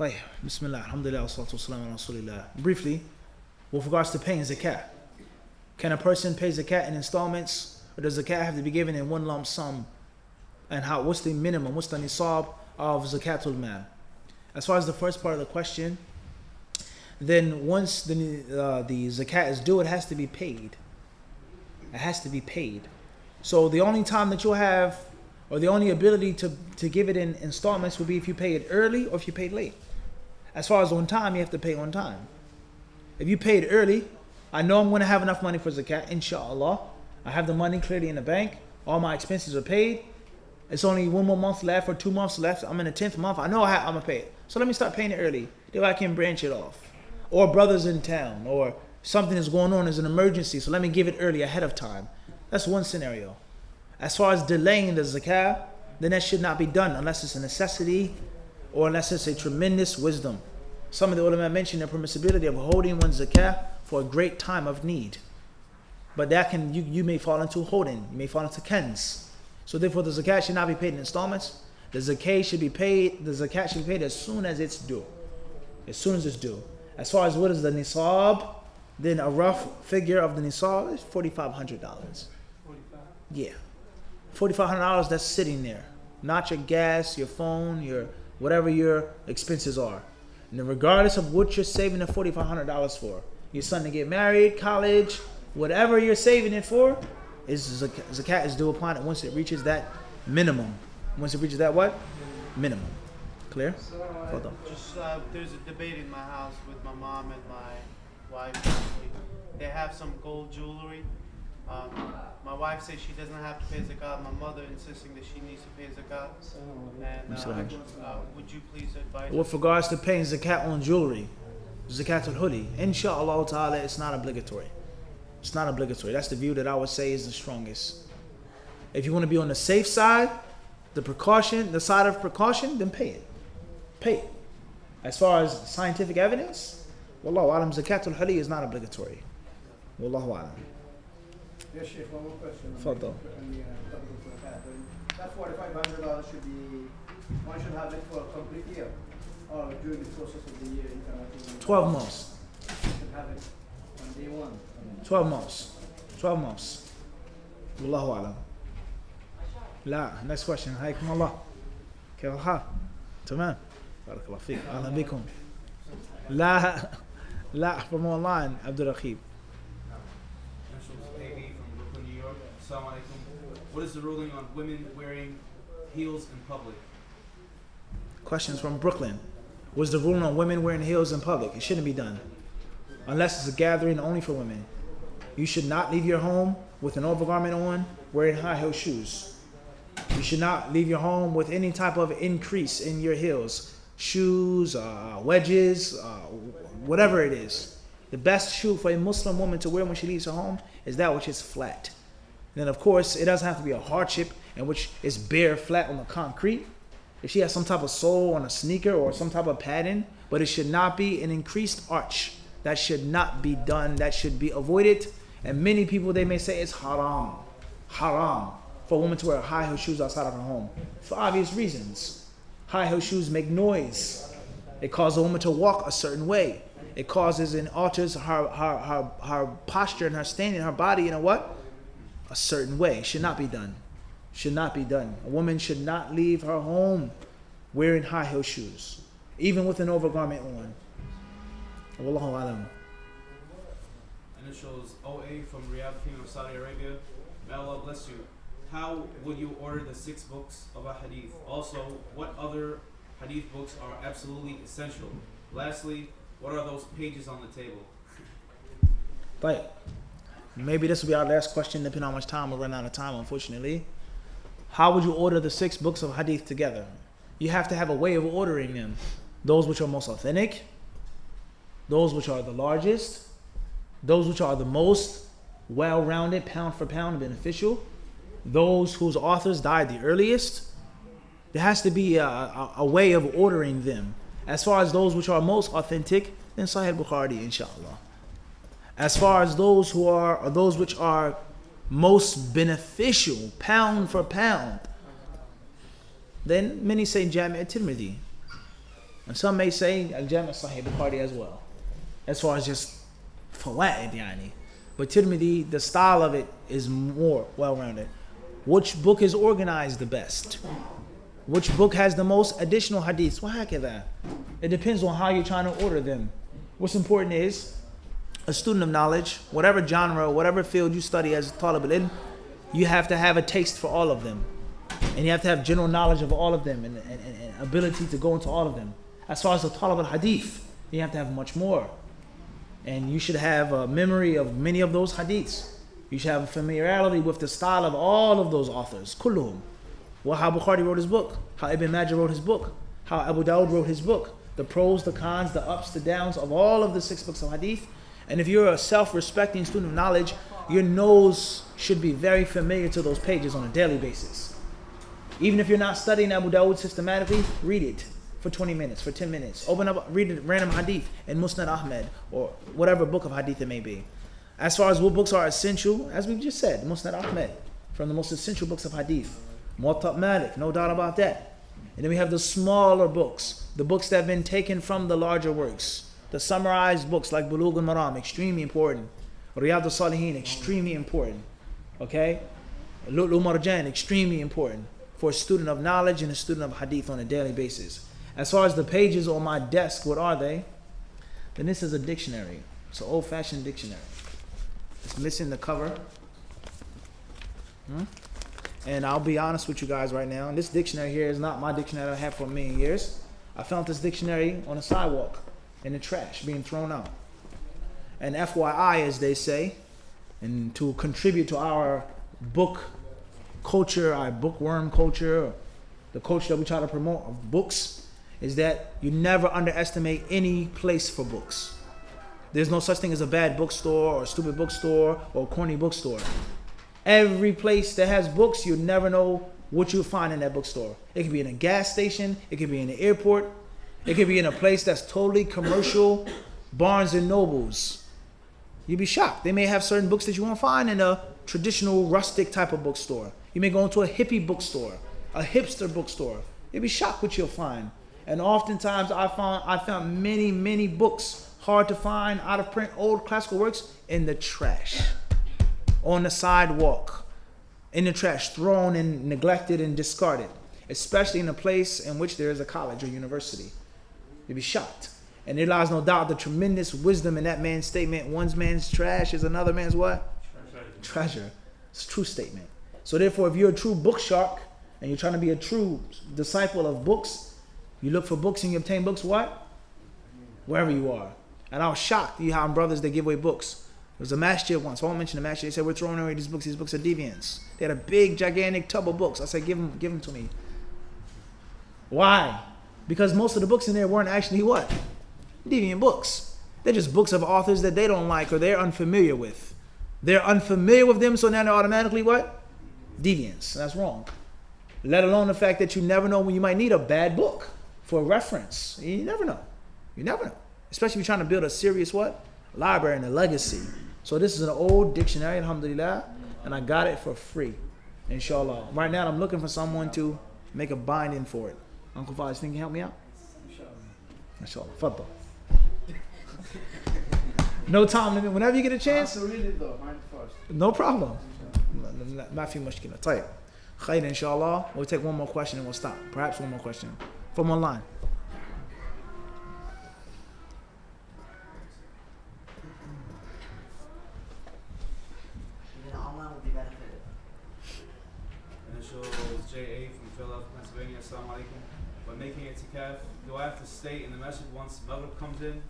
طيب, Bismillah, Alhamdulillah, Wassalatu Wassalamu ala Rasulillah. Briefly, with regards to paying zakat, can a person pay zakat in installments, or does zakat have to be given in one lump sum? And what's the minimum, what's the nisab of zakatul mal? As far as the first part of the question, then once the zakat is due, it has to be paid. It has to be paid. So the only time that you'll have, or the only ability to give it in installments would be if you pay it early or if you paid late. As far as on time, you have to pay on time. If you paid early, I know I'm going to have enough money for zakat, inshallah. I have the money clearly in the bank. All my expenses are paid. It's only 1 more month left or 2 months left. I'm in the 10th month. I know I'm going to pay it. So let me start paying it early. Then I can branch it off. Or brothers in town, or something is going on as an emergency, so let me give it early ahead of time. That's one scenario. As far as delaying the zakat, then that should not be done unless it's a necessity or unless it's a tremendous wisdom. Some of the ulama mentioned the permissibility of holding one's zakat for a great time of need. But that can, you may fall into holding, you may fall into kens. So therefore the zakat should not be paid in installments. The zakat should be paid as soon as it's due. As soon as it's due. As far as what is the nisab, then a rough figure of the nisab is $4,500. Yeah. $4,500 that's sitting there. Not your gas, your phone, your whatever your expenses are. And then regardless of what you're saving the $4,500 for, your son to get married, college, whatever you're saving it for, is zakat is due upon it once it reaches that minimum. Once it reaches that what? Minimum. Clear? So, there's a debate in my house with my mom and my wife. They have some gold jewelry. My wife says she doesn't have to pay zakat. My mother insisting that she needs to pay zakat. And would you please advise? With regards to paying zakat on jewelry, zakatul huli, inshallah ta'ala, it's not obligatory. It's not obligatory. That's the view that I would say is the strongest. If you want to be on the safe side, the side of precaution, then pay it. Pay it. As far as scientific evidence, wallahu alam, zakatul huli is not obligatory. Wallahu alam. Yes, Sheikh, one more question. Fadal. That $4,500 should be, one should have it for a complete year, or during the process of the year. 12 months. You should have it on day one. 12 months. 12 months. Wallahu alam. لا, next question. حياكم الله. كيف الحال؟ تمام. بارك الله فيك. أهلا بكم. لا from online. عبد الرقيب. What is the ruling on women wearing heels in public? Questions from Brooklyn. What's the ruling on women wearing heels in public? It shouldn't be done. Unless it's a gathering only for women. You should not leave your home with an overgarment on, wearing high heel shoes. You should not leave your home with any type of increase in your heels. Shoes, wedges, whatever it is. The best shoe for a Muslim woman to wear when she leaves her home is that which is flat. Then of course, it doesn't have to be a hardship in which it's bare flat on the concrete. If she has some type of sole on a sneaker or some type of padding, but it should not be an increased arch. That should not be done. That should be avoided. And many people, they may say it's haram. Haram for a woman to wear high heel shoes outside of her home. For obvious reasons. High heel shoes make noise. It causes a woman to walk a certain way. It causes and alters her posture and her standing, her body in a certain way. It should not be done. Should not be done. A woman should not leave her home wearing high heel shoes, even with an overgarment on. Wallahu alam. Initials OA from Riyadh, Kingdom of Saudi Arabia. May Allah bless you. How would you order the 6 books of a hadith? Also, what other hadith books are absolutely essential? Lastly, what are those pages on the table? But maybe this will be our last question, depending on how much time. We'll run out of time, unfortunately. How would you order the 6 books of hadith together? You have to have a way of ordering them. Those which are most authentic, those which are the largest, those which are the most well-rounded, pound for pound, beneficial, those whose authors died the earliest. There has to be a way of ordering them. As far as those which are most authentic, then Sahih Bukhari, inshallah. As far as those who are, or those which are most beneficial, pound for pound, then many say Jami' at-Tirmidhi. And some may say Al-Jami' Sahih Bukhari as well. As far as just fawaid yani. But Tirmidhi, the style of it is more well-rounded. Which book is organized the best? Which book has the most additional hadiths? وهكذا. It depends on how you're trying to order them. What's important is, a student of knowledge, whatever genre, whatever field you study as talib al-ilm, you have to have a taste for all of them. And you have to have general knowledge of all of them and ability to go into all of them. As far as the talib al-hadith, you have to have much more. And you should have a memory of many of those hadiths. You should have a familiarity with the style of all of those authors. Kulluhum. How Bukhari wrote his book, how Ibn Majah wrote his book, how Abu Dawud wrote his book, the pros, the cons, the ups, the downs of all of the 6 books of hadith. And if you're a self-respecting student of knowledge, your nose should be very familiar to those pages on a daily basis. Even if you're not studying Abu Dawud systematically, read it for 20 minutes, for 10 minutes. Open up, read a random hadith in Musnad Ahmed or whatever book of hadith it may be. As far as what books are essential, as we've just said, Musnad Ahmed, from the most essential books of hadith. Muwatta Malik, no doubt about that. And then we have the smaller books, the books that have been taken from the larger works. The summarized books like Bulugh al-Maram, extremely important. Riyadh al-Salihin, extremely important. Okay? Lu'lu' Marjan, extremely important for a student of knowledge and a student of hadith on a daily basis. As far as the pages on my desk, what are they? Then this is a dictionary. It's an old-fashioned dictionary. It's missing the cover. And I'll be honest with you guys right now. This dictionary here is not my dictionary I have for a million years. I found this dictionary on the sidewalk in the trash being thrown out. And FYI, as they say, and to contribute to our book culture, our bookworm culture, the culture that we try to promote of books, is that you never underestimate any place for books. There's no such thing as a bad bookstore or a stupid bookstore or a corny bookstore. Every place that has books, you never know what you'll find in that bookstore. It could be in a gas station, it could be in the airport, it could be in a place that's totally commercial, Barnes and Nobles. You'd be shocked. They may have certain books that you won't find in a traditional rustic type of bookstore. You may go into a hippie bookstore, a hipster bookstore. You'd be shocked what you'll find. And oftentimes I found many books hard to find, out of print, old classical works in the trash, on the sidewalk, in the trash, thrown and neglected and discarded, especially in a place in which there is a college or university. You'd be shocked. And there lies no doubt the tremendous wisdom in that man's statement, one man's trash is another man's what? Treasure. It's a true statement. So therefore, if you're a true book shark and you're trying to be a true disciple of books, you look for books and you obtain books what? Wherever you are. And I was shocked. You have brothers that give away books. There was a masjid once. I won't mention the masjid. They said, we're throwing away these books. These books are deviants. They had a big, gigantic tub of books. I said, give them to me. Why? Because most of the books in there weren't actually what? Deviant books. They're just books of authors that they don't like or they're unfamiliar with. They're unfamiliar with them, so now they're automatically what? Deviants. That's wrong. Let alone the fact that you never know when you might need a bad book for reference. You never know. You never know. Especially if you're trying to build a serious what? Library and a legacy. So this is an old dictionary, alhamdulillah, and I got it for free, inshallah. Right now I'm looking for someone to make a binding for it. Uncle Faz, think you can help me out? Inshallah. Fadda. No time limit. Whenever you get a chance. I have to read it though, mine first. No problem. ما في مشكلة. طيب. خير inshallah. We'll take one more question and we'll stop. Perhaps one more question from online. J.A. from Philadelphia, Pennsylvania. Assalamu alaikum. When making itikaf, do I have to stay in the masjid once Maghrib comes in?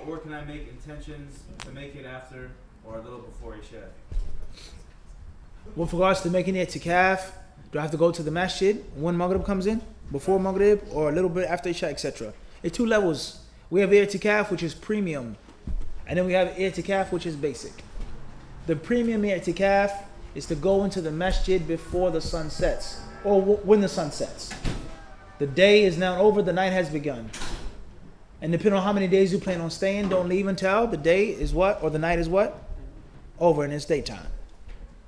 Or can I make intentions to make it after or a little before Isha? With regards to making itikaf, do I have to go to the masjid when Maghrib comes in? Before Maghrib or a little bit after Isha, etc.? There are 2 levels. We have itikaf, which is premium. And then we have itikaf, which is basic. The premium itikaf is to go into the masjid before the sun sets. Or when the sun sets. The day is now over, the night has begun. And depending on how many days you plan on staying, don't leave until the day is what? Or the night is what? Over and it's daytime.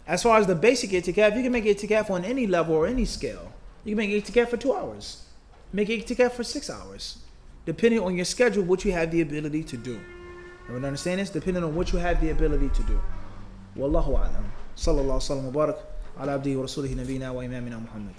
As far as the basic itikaf, you can make itikaf on any level or any scale. You can make itikaf for 2 hours. Make itikaf for 6 hours. depending on your schedule, what you have the ability to do. Everyone understand this? Depending on what you have the ability to do. Wallahu a'lam. Sallallahu sallam wa barak ala abdihi wa rasulihi nabina wa imamina Muhammad.